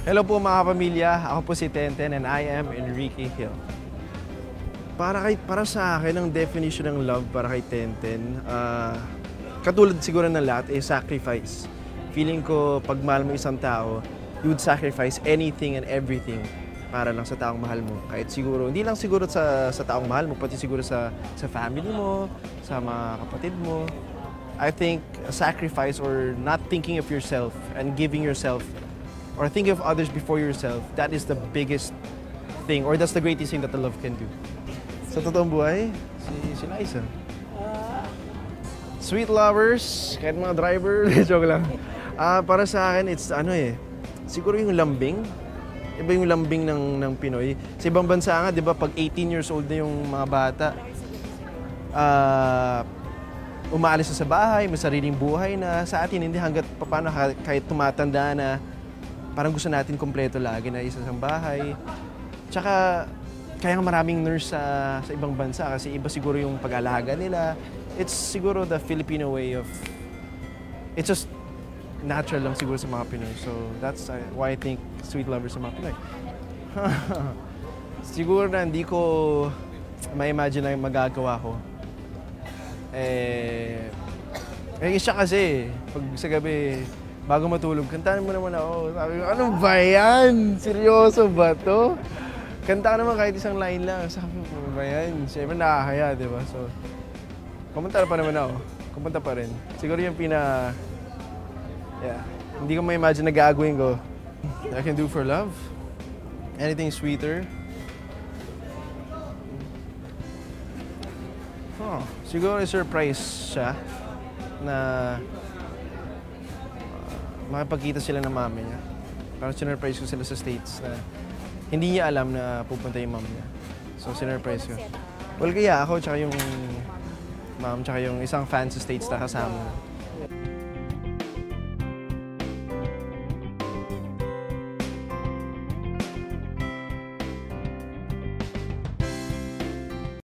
Hello po mga kapamilya, ako po si Tenten and I am Enrique Hill. Para sa akin, ang definition ng love para kay Tenten, katulad siguro ng lahat, sacrifice. Feeling ko, pag mahal mo isang tao, you would sacrifice anything and everything para lang sa taong mahal mo. Kahit siguro, hindi lang siguro sa taong mahal mo, pati siguro sa family mo, sa mga kapatid mo. I think a sacrifice or not thinking of yourself and giving yourself or thinking of others before yourself, that is the biggest thing or that's the greatest thing that the love can do. Sa totoong buhay, si Liza. Sweet lovers, kahit mga driver, joke lang. Para sa akin, it's siguro yung lambing. Iba yung lambing ng Pinoy. Sa ibang bansa nga, di ba, pag 18 years old na yung mga bata, umaalis na sa bahay, may sariling buhay na. Sa atin, hindi hanggat paano kahit tumatanda na, parang gusto natin kompleto lagi na isa sa bahay. Tsaka, kaya maraming nurse sa ibang bansa kasi iba siguro yung pag-alaga nila. It's siguro the Filipino way of... It's just natural lang siguro sa mga Pinoy. So, that's why I think sweet lovers sa mga Pinoy. Siguro na hindi ko ma-imagine na yung magagawa ko. Siya kasi, pag sa gabi, bago matulog, kantahan mo naman ako. Sabi ko, ano ba yan? Seryoso ba to? Kanta ka naman kahit isang line lang. Sabi ko, ano ba yan? Siyempre nakakaya, di ba? So, kumanta pa naman ako. Kumanta pa rin. Siguro yung hindi ko ma-imagine na gagawin ko. I can do for love. Anything sweeter. Siguro surprise siya na makipagkita sila ng mami niya. Parang sinurprise ko sila sa States na hindi niya alam na pupunta yung mom niya. So, sinurprise ko. Well, kaya ako, tsaka yung mom, tsaka yung isang fan sa States na kasama.